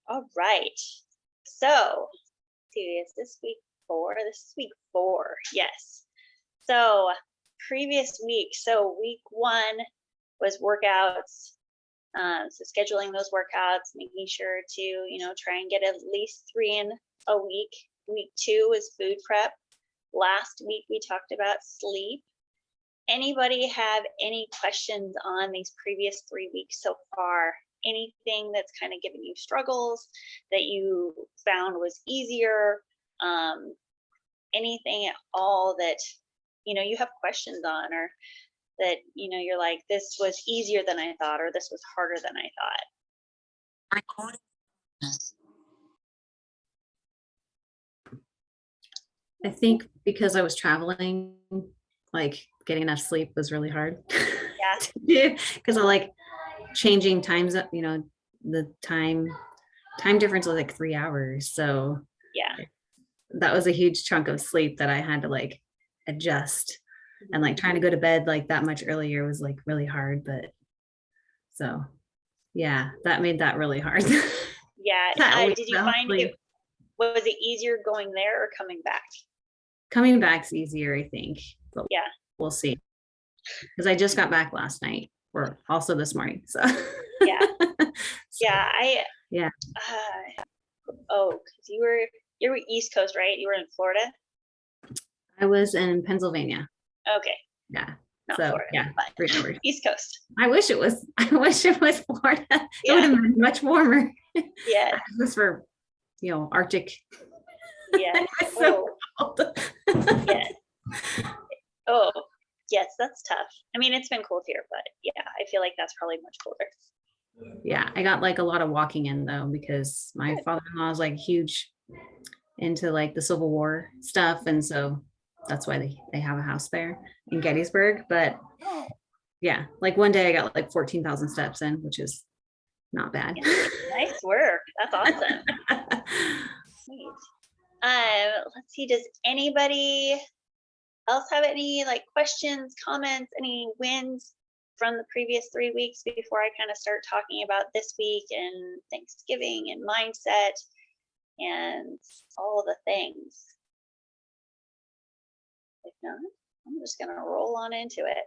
All right. So, see, is this week four? This is week four. Yes. So, previous week. So, week one was workouts. So, scheduling those workouts, making sure to, try and get at least three in a week. Week two was food prep. Last week, we talked about sleep. Anybody have any questions on these previous 3 weeks so far? Anything that's kind of giving you struggles that you found was easier? Anything at all that you have questions on, or that you're like, this was easier than I thought, or this was harder than I thought? I think because I was traveling, like getting enough sleep was really hard. Yeah. Because I like changing times up, the time difference was like 3 hours. So Yeah. that was a huge chunk of sleep that I had to like adjust. And like trying to go to bed like that much earlier was like really hard. But so yeah, that made that really hard. Yeah. Did you find it, was it easier going there or coming back? Coming back's easier, I think. But Yeah. we'll see. Because I just got back last night, or also this morning. So Yeah. So, Yeah. Because you were East Coast, right? You were in Florida. I was in Pennsylvania. Okay. Yeah. Not So Florida, yeah, 3 hours. East Coast. I wish it was Florida. It Yeah. would have been much warmer. Yeah. This for Arctic. Yeah. It's so cold. Yeah. Oh, yes, that's tough. I mean, it's been cold here, but yeah, I feel like that's probably much colder. Yeah, I got like a lot of walking in though, because my father-in-law is like huge into like the Civil War stuff, and so that's why they have a house there in Gettysburg. But yeah, like one day I got like 14,000 steps in, which is not bad. Nice work. That's awesome. Sweet. Let's see, does anybody else have any like questions, comments, any wins from the previous 3 weeks before I kind of start talking about this week and Thanksgiving and mindset and all the things? If not, I'm just gonna roll on into it.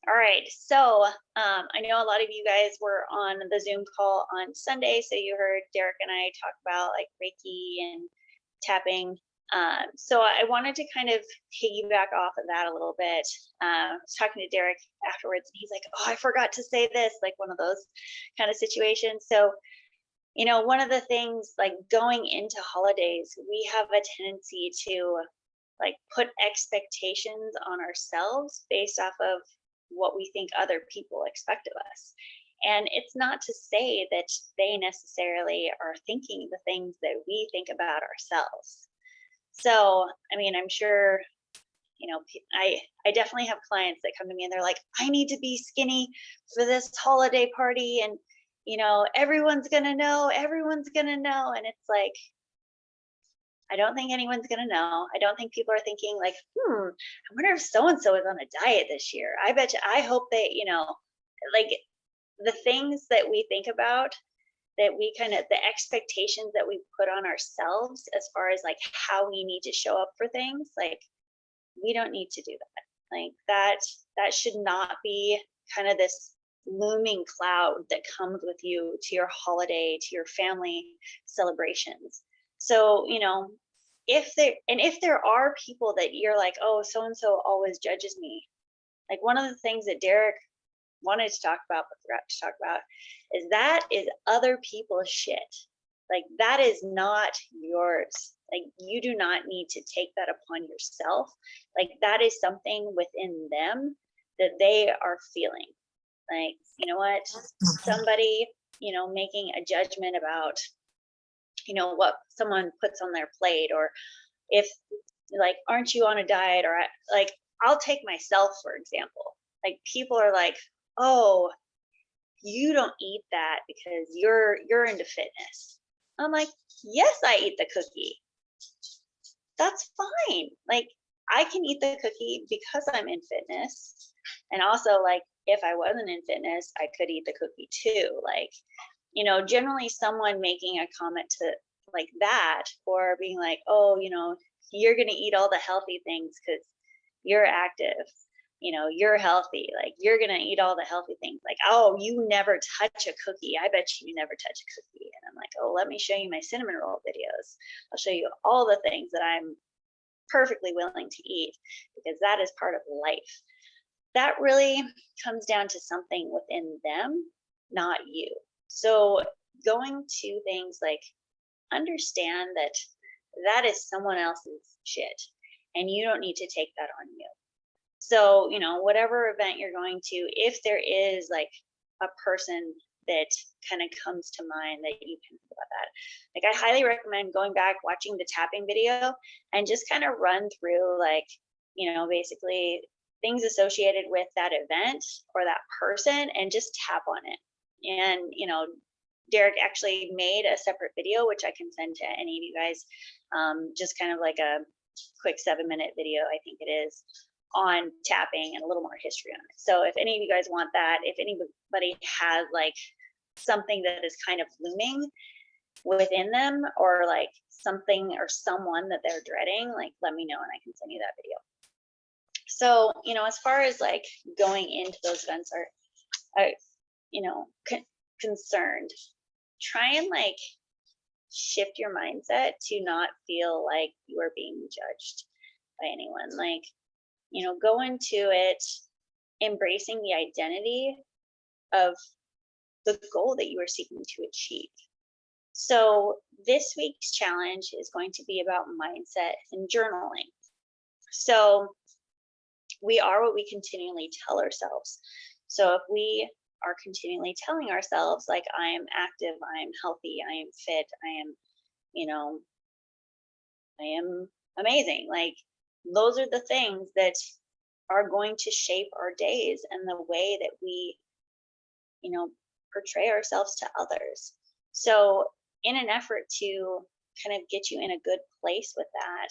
All right, so I know a lot of you guys were on the Zoom call on Sunday, so you heard Derek and I talk about like Reiki and tapping. So I wanted to kind of piggyback off of that a little bit. I was talking to Derek afterwards, and he's like, "Oh, I forgot to say this," like one of those kind of situations. So, one of the things, like going into holidays, we have a tendency to like put expectations on ourselves based off of what we think other people expect of us. And it's not to say that they necessarily are thinking the things that we think about ourselves. So, I mean, I'm sure, I definitely have clients that come to me and they're like, I need to be skinny for this holiday party. And, everyone's going to know, everyone's going to know. And it's like, I don't think anyone's going to know. I don't think people are thinking like, I wonder if so-and-so is on a diet this year. I hope they, like the things that we think about, that we the expectations that we put on ourselves as far as like how we need to show up for things, like we don't need to do that. Like that should not be kind of this looming cloud that comes with you to your holiday, to your family celebrations. So, if there are people that you're like, oh, so and so always judges me, like one of the things that Derek wanted to talk about but forgot to talk about is other people's shit. Like that is not yours. Like you do not need to take that upon yourself. Like that is something within them that they are feeling. Like, you know what, somebody, making a judgment about, what someone puts on their plate, or if like, aren't you on a diet, or like, I'll take myself, for example. Like people are like, oh, you don't eat that because you're into fitness. I'm like, yes, I eat the cookie. That's fine. Like I can eat the cookie because I'm in fitness. And also like if I wasn't in fitness, I could eat the cookie too. Like, generally someone making a comment to like that, or being like, oh, you're going to eat all the healthy things because you're active, you're healthy, like you're going to eat all the healthy things. Like, oh, you never touch a cookie. I bet you never touch a cookie. And I'm like, oh, let me show you my cinnamon roll videos. I'll show you all the things that I'm perfectly willing to eat because that is part of life. That really comes down to something within them, not you. So going to things like understand that that is someone else's shit and you don't need to take that on you. So, whatever event you're going to, if there is like a person that kind of comes to mind that you can think about that, like I highly recommend going back, watching the tapping video and just kind of run through like, basically things associated with that event or that person and just tap on it. And, Derek actually made a separate video, which I can send to any of you guys, just kind of like a quick 7-minute video, I think it is, on tapping and a little more history on it. So if any of you guys want that, if anybody has like something that is kind of looming within them or like something or someone that they're dreading, like let me know and I can send you that video. So, as far as like going into those events are concerned, try and like shift your mindset to not feel like you are being judged by anyone. Like, go into it embracing the identity of the goal that you are seeking to achieve. So this week's challenge is going to be about mindset and journaling. So we are what we continually tell ourselves. So if we are continually telling ourselves like, I am active, I am healthy, I am fit, I am amazing, like those are the things that are going to shape our days and the way that we portray ourselves to others. So in an effort to kind of get you in a good place with that,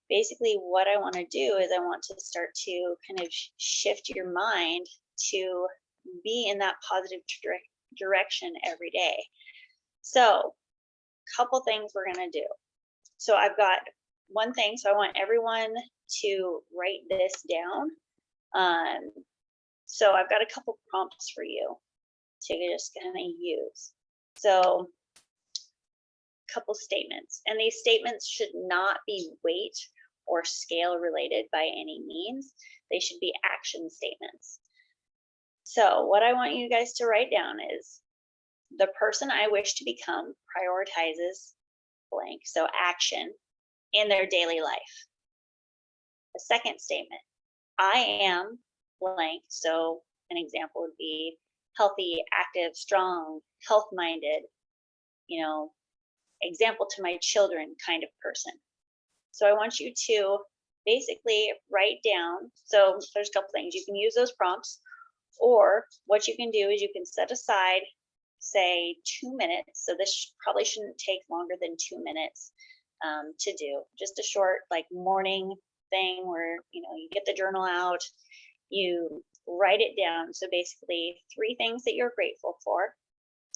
basically what I want to do is I want to start to kind of shift your mind to be in that positive direction every day. So a couple things we're going to do. So I've got one thing. So I want everyone to write this down. So I've got a couple prompts for you to just kind of use. So a couple statements, and these statements should not be weight or scale related by any means. They should be action statements. So what I want you guys to write down is, the person I wish to become prioritizes blank, so action, in their daily life. The second statement, I am blank, so an example would be healthy, active, strong, health-minded, example to my children kind of person. So I want you to basically write down, so there's a couple things. You can use those prompts, or what you can do is you can set aside, say 2 minutes. So this probably shouldn't take longer than 2 minutes to do. Just a short like morning thing where, you get the journal out, you write it down. So basically 3 things that you're grateful for,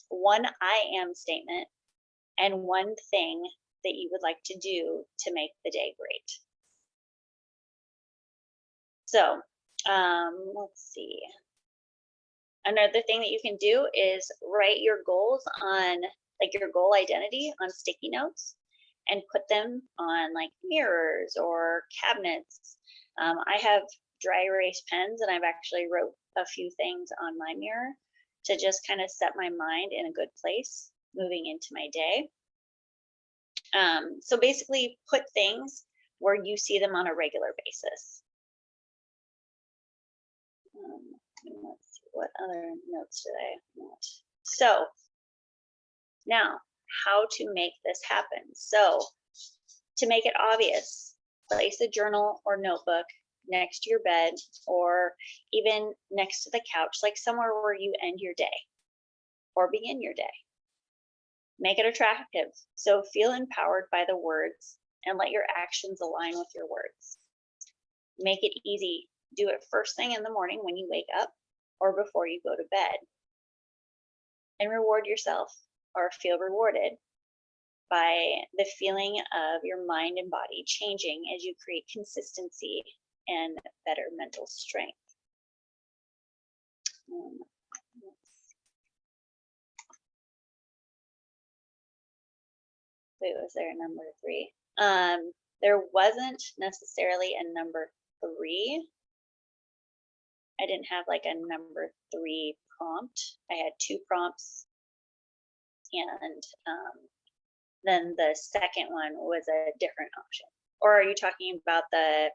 1 I am statement, and 1 thing that you would like to do to make the day great. So let's see. Another thing that you can do is write your goals on, like your goal identity on sticky notes and put them on like mirrors or cabinets. I have dry erase pens and I've actually wrote a few things on my mirror to just kind of set my mind in a good place moving into my day. So basically put things where you see them on a regular basis. Let's see, what other notes did I want? So now, how to make this happen. So to make it obvious, place a journal or notebook next to your bed or even next to the couch, like somewhere where you end your day or begin your day. Make it attractive. So feel empowered by the words and let your actions align with your words. Make it easy. Do it first thing in the morning when you wake up or before you go to bed. And reward yourself or feel rewarded by the feeling of your mind and body changing as you create consistency and better mental strength. Wait, was there a number 3? There wasn't necessarily a number 3. I didn't have like a number 3 prompt. I had 2 prompts, and then the second one was a different option. Or are you talking about the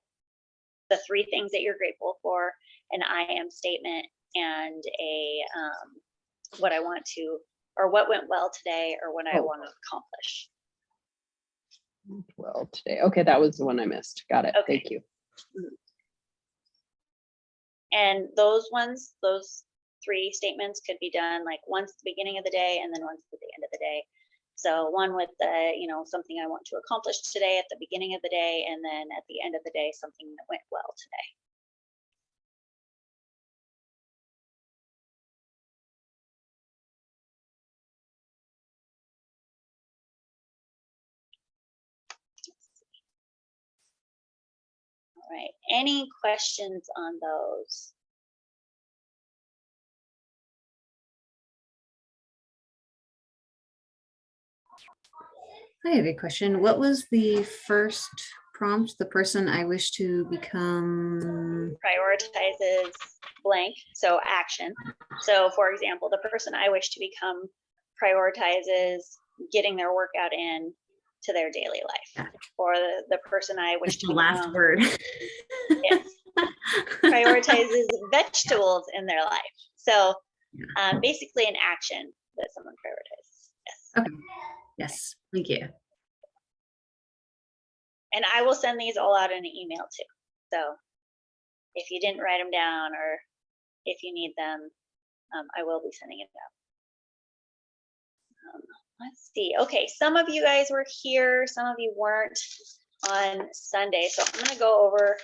3 things that you're grateful for, an I am statement, and a what I want to, or what went well today, or what I want to accomplish? Well, today. Okay, that was the one I missed. Got it. Okay. Thank you. And those 3 statements could be done like once at the beginning of the day and then once at the end of the day. So one with the, something I want to accomplish today at the beginning of the day, and then at the end of the day, something that went well today. All right, any questions on those? I have a question. What was the first prompt? The person I wish to become. Prioritizes blank, so action. So for example, the person I wish to become prioritizes getting their workout in to their daily life. Or the person I wish to the become, last word. Yes, prioritizes vegetables in their life. So basically an action that someone prioritizes. Yes. Okay. Yes, thank you. And I will send these all out in an email too. So if you didn't write them down, or if you need them, I will be sending it out. Let's see. Okay, some of you guys were here, some of you weren't on Sunday. So I'm going to go over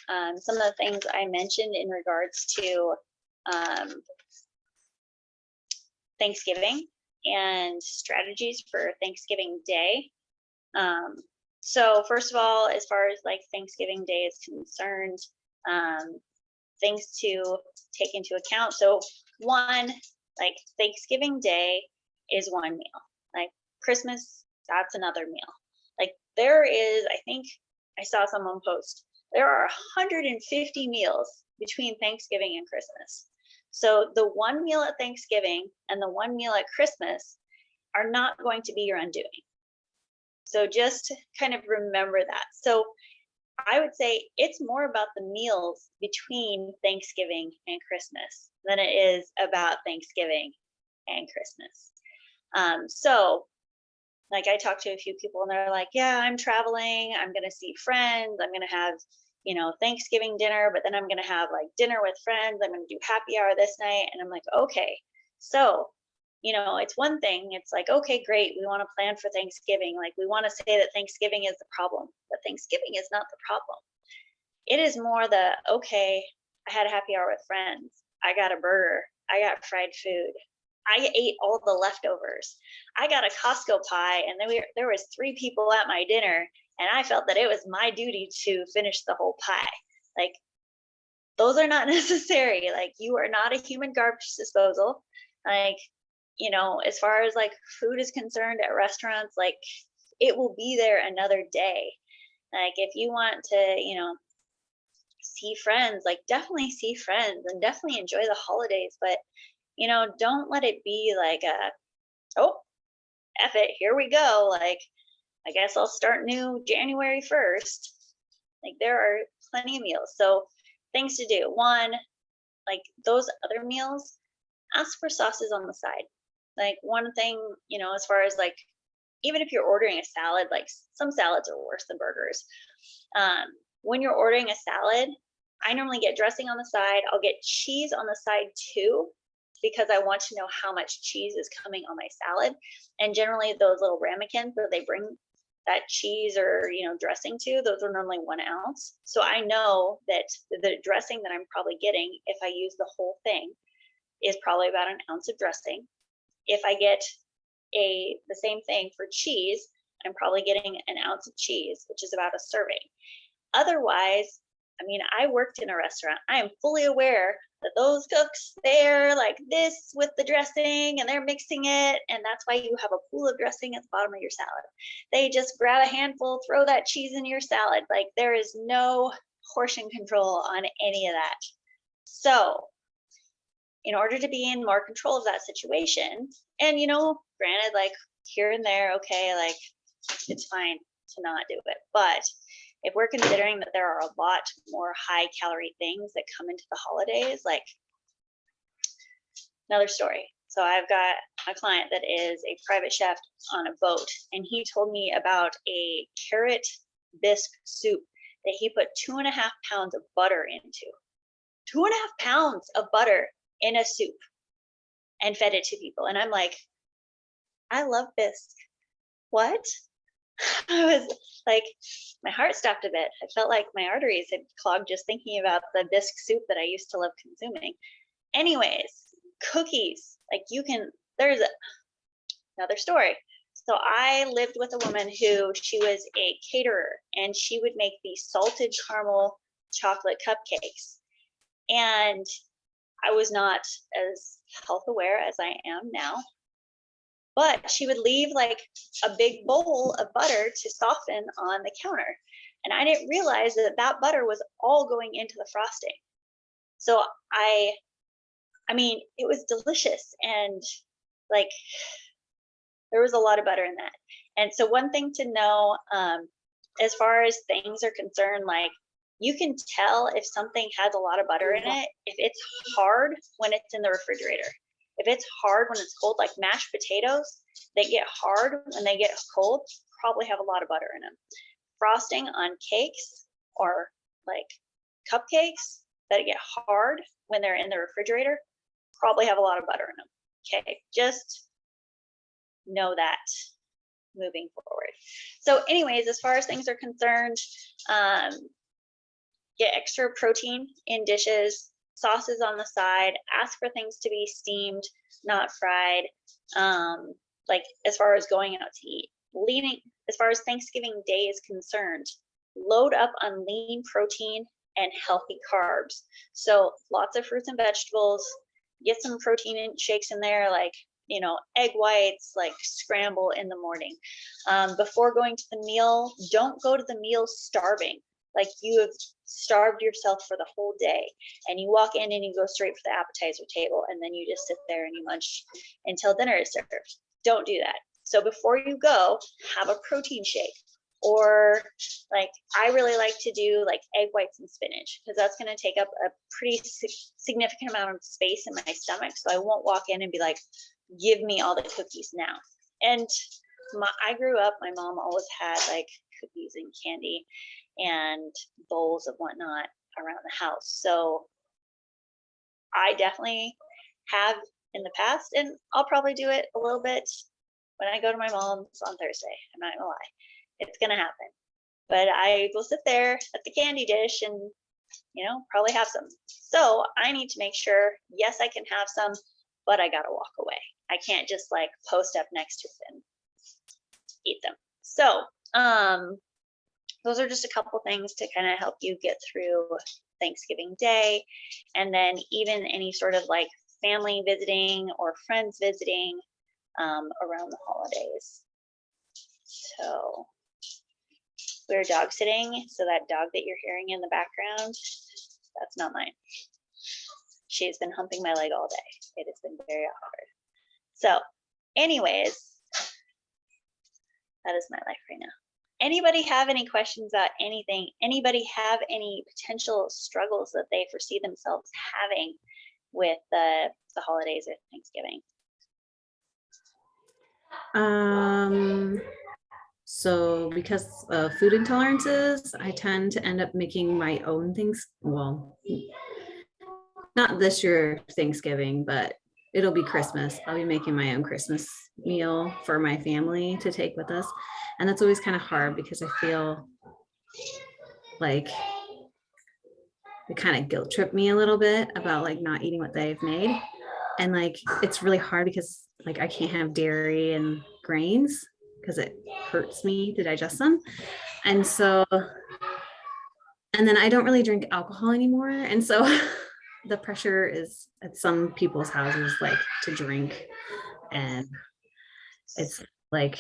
some of the things I mentioned in regards to Thanksgiving and strategies for Thanksgiving Day. So first of all, as far as like Thanksgiving Day is concerned, things to take into account. So one, like Thanksgiving Day is one meal. Like Christmas, that's another meal. Like there is, I think I saw someone post, there are 150 meals between Thanksgiving and Christmas. So the one meal at Thanksgiving and the one meal at Christmas are not going to be your undoing. So just kind of remember that. So I would say it's more about the meals between Thanksgiving and Christmas than it is about Thanksgiving and Christmas. So like I talked to a few people and they're like, yeah, I'm traveling, I'm going to see friends, I'm going to have, Thanksgiving dinner, but then I'm going to have like dinner with friends, I'm going to do happy hour this night. And I'm like, okay, so it's one thing. It's like, okay, great. We want to plan for Thanksgiving. Like we want to say that Thanksgiving is the problem, but Thanksgiving is not the problem. It is more okay, I had a happy hour with friends. I got a burger. I got fried food. I ate all the leftovers. I got a Costco pie, and then there was 3 people at my dinner, and I felt that it was my duty to finish the whole pie. Like those are not necessary. Like you are not a human garbage disposal. Like, as far as like food is concerned at restaurants, like it will be there another day. Like if you want to, see friends, like definitely see friends and definitely enjoy the holidays, but don't let it be like oh, F it, here we go. Like, I guess I'll start new January 1st. Like there are plenty of meals. So things to do. One, like those other meals, ask for sauces on the side. Like one thing, as far as like, even if you're ordering a salad, like some salads are worse than burgers. When you're ordering a salad, I normally get dressing on the side. I'll get cheese on the side too, because I want to know how much cheese is coming on my salad. And generally those little ramekins that they bring that cheese or, dressing to, those are normally 1 ounce. So I know that the dressing that I'm probably getting, if I use the whole thing, is probably about 1 ounce of dressing. If I get the same thing for cheese. I'm probably getting an ounce of cheese, which is about a serving. Otherwise, I mean, I worked in a restaurant. I am fully aware that those cooks, they're like this with the dressing and they're mixing it. And that's why you have a pool of dressing at the bottom of your salad. They just grab a handful, throw that cheese in your salad. Like there is no portion control on any of that. So in order to be in more control of that situation, and granted, like here and there, okay, like it's fine to not do it. But if we're considering that there are a lot more high calorie things that come into the holidays, like another story. So I've got a client that is a private chef on a boat, and he told me about a carrot bisque soup that he put 2.5 pounds of butter into. 2.5 pounds of butter in a soup and fed it to people. And I'm like, I love bisque. What? I was like, my heart stopped a bit. I felt like my arteries had clogged just thinking about the bisque soup that I used to love consuming. Anyways, cookies, like there's another story. So I lived with a woman who, she was a caterer, and she would make these salted caramel chocolate cupcakes. And I was not as health aware as I am now. But she would leave like a big bowl of butter to soften on the counter. And I didn't realize that that butter was all going into the frosting. So I mean, it was delicious. And like, there was a lot of butter in that. And so one thing to know, as far as things are concerned, like you can tell if something has a lot of butter in it, if it's hard when it's in the refrigerator. If it's hard when it's cold, like mashed potatoes, they get hard when they get cold, probably have a lot of butter in them. Frosting on cakes or like cupcakes that get hard when they're in the refrigerator, probably have a lot of butter in them. Okay, just know that moving forward. So anyways, as far as things are concerned, get extra protein in dishes, sauces on the side, ask for things to be steamed, not fried. Like as far as going out to eat, as far as Thanksgiving Day is concerned, load up on lean protein and healthy carbs. So lots of fruits and vegetables, get some protein shakes in there, like, egg whites, like scramble in the morning. Before going to the meal, don't go to the meal starving. Like you have starved yourself for the whole day, and you walk in and you go straight for the appetizer table, and then you just sit there and you munch until dinner is served. Don't do that. So before you go, have a protein shake. Or like I really like to do like egg whites and spinach, because that's going to take up a pretty significant amount of space in my stomach. So I won't walk in and be like, give me all the cookies now. And I grew up, my mom always had like cookies and candy and bowls of whatnot around the house. So I definitely have in the past, and I'll probably do it a little bit when I go to my mom's on Thursday. I'm not gonna lie, it's gonna happen. But I will sit there at the candy dish and probably have some. So I need to make sure, yes, I can have some, but I gotta walk away. I can't just like post up next to it and eat them. So those are just a couple things to kind of help you get through Thanksgiving Day. And then even any sort of like family visiting or friends visiting around the holidays. So we're dog sitting. So that dog that you're hearing in the background, that's not mine. She's been humping my leg all day. It has been very awkward. So anyways, that is my life right now. Anybody have any questions about anything? Anybody have any potential struggles that they foresee themselves having with the holidays or Thanksgiving? So because of food intolerances, I tend to end up making my own things. Well, not this year Thanksgiving, but it'll be Christmas. I'll be making my own Christmas meal for my family to take with us. And that's always kind of hard because I feel like they kind of guilt trip me a little bit about like not eating what they've made. And like, it's really hard because like I can't have dairy and grains because it hurts me to digest them. And so, and then I don't really drink alcohol anymore. And so the pressure is at some people's houses like to drink. And it's like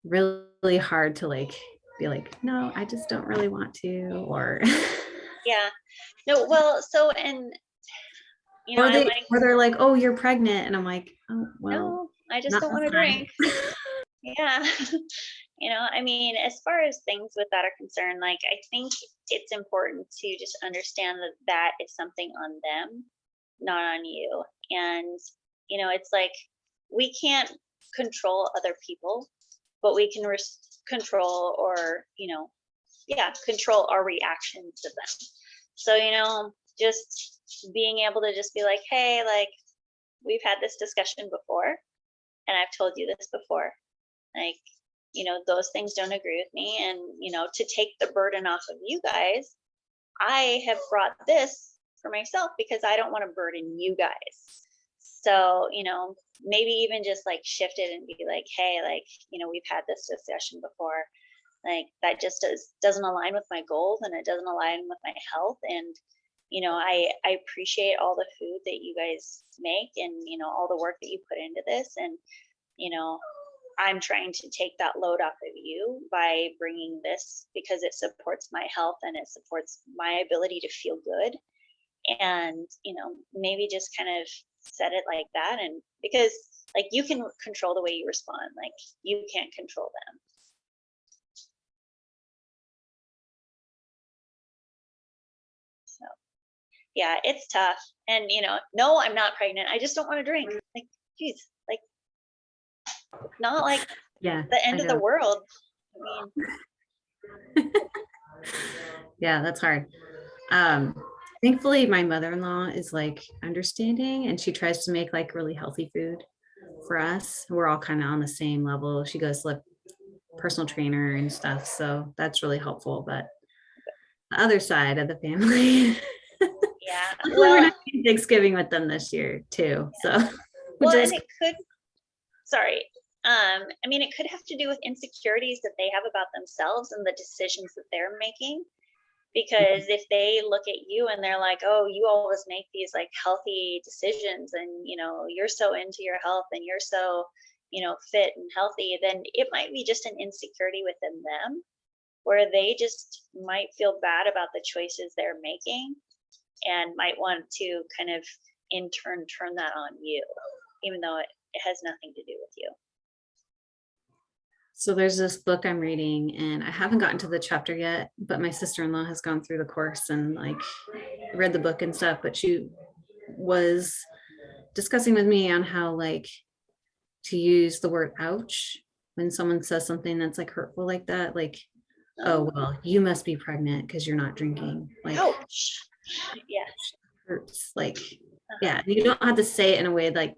really hard to like be like, no, I just don't really want to, or Yeah. No, well, so, and, you know, or I like, they're like, oh, you're pregnant. And I'm like, oh, well, no, I just not don't this want to time. drink. Yeah. You know, I mean, as far as things with that are concerned, like, I think it's important to just understand that that is something on them, not on you. And, you know, it's like we can't control other people, but we can control, or, you know, yeah, control our reactions to them. So, you know, just being able to just be like, hey, like, we've had this discussion before, and I've told you this before. Like, you know, those things don't agree with me. And, you know, to take the burden off of you guys, I have brought this for myself because I don't want to burden you guys. So, you know, maybe even just like shift it and be like, hey, like, you know, we've had this discussion before. Like, that just doesn't align with my goals, and it doesn't align with my health. And, you know, I appreciate all the food that you guys make, and, you know, all the work that you put into this. And, you know, I'm trying to take that load off of you by bringing this because it supports my health and it supports my ability to feel good. And, you know, maybe just kind of set it like that. And because, like, you can control the way you respond, like, you can't control them. So, yeah, it's tough. And, you know, no, I'm not pregnant. I just don't want to drink. Like, geez, like, not like Yeah. the end I of the know. world. I mean, Yeah, that's hard. Thankfully my mother-in-law is like understanding, and she tries to make like really healthy food for us. We're all kind of on the same level. She goes to like personal trainer and stuff, so that's really helpful. But the other side of the family, yeah. luckily we're Well, not doing Thanksgiving with them this year too, so which well, is and it could, sorry. I mean, it could have to do with insecurities that they have about themselves and the decisions that they're making. Because if they look at you and they're like, oh, you always make these like healthy decisions, and, you know, you're so into your health and you're so, you know, fit and healthy, then it might be just an insecurity within them where they just might feel bad about the choices they're making, and might want to kind of in turn that on you, even though it has nothing to do with you. so there's this book I'm reading, and I haven't gotten to the chapter yet, but my sister-in-law has gone through the course and like read the book and stuff, but she was discussing with me on how like to use the word ouch when someone says something that's like hurtful like that, like, oh well, you must be pregnant because you're not drinking, like Ouch. Yeah. hurts, like, yeah, you don't have to say it in a way like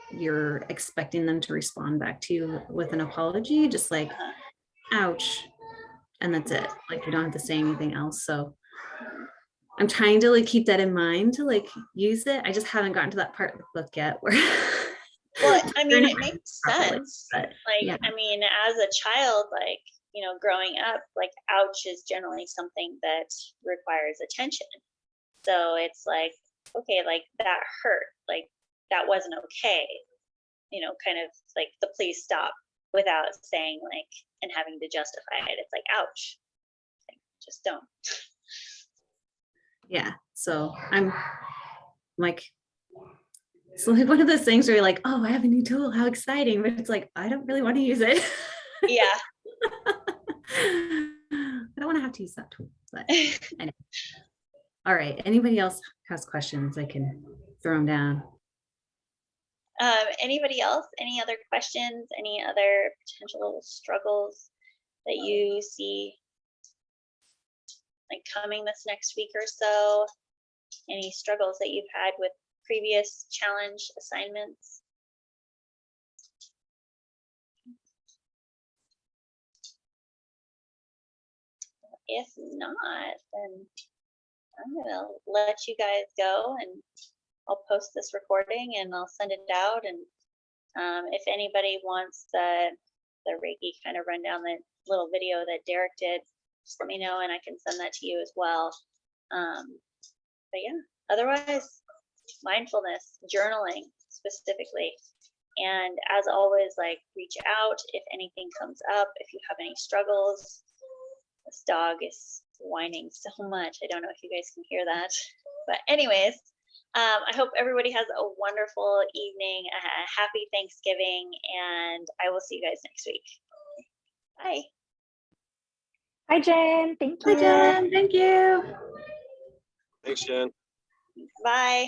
you're expecting them to respond back to you with an apology, just like ouch, and that's it. Like you don't have to say anything else. So I'm trying to like keep that in mind to like use it. I just haven't gotten to that part of the book yet where Well, I mean, learning it makes properly, sense. but Like, yeah. I mean, as a child, like, you know, growing up, like, ouch is generally something that requires attention. So it's like, okay, like, that hurt, like, that wasn't okay, you know, kind of like the please stop, without saying, like, and having to justify it. It's like, ouch, like, just don't. Yeah. So I'm like, it's like one of those things where you're like, oh, I have a new tool. How exciting. But it's like, I don't really want to use it. Yeah. I don't want to have to use that tool. But anyway. All right. Anybody else has questions? I can throw them down. Anybody else? Any other questions? Any other potential struggles that you see like coming this next week or so? Any struggles that you've had with previous challenge assignments? If not, then I'm gonna let you guys go and I'll post this recording and I'll send it out. And if anybody wants the Reiki kind of rundown, the little video that Derek did, just let me know and I can send that to you as well. But yeah, otherwise, mindfulness, journaling specifically. And as always, like, reach out if anything comes up, if you have any struggles. This dog is whining so much. I don't know if you guys can hear that. But anyways, I hope everybody has a wonderful evening, a happy Thanksgiving, and I will see you guys next week. Bye. Hi, Jen. Thank Hi, you. Jen. Thank you. Thanks, Jen. Bye.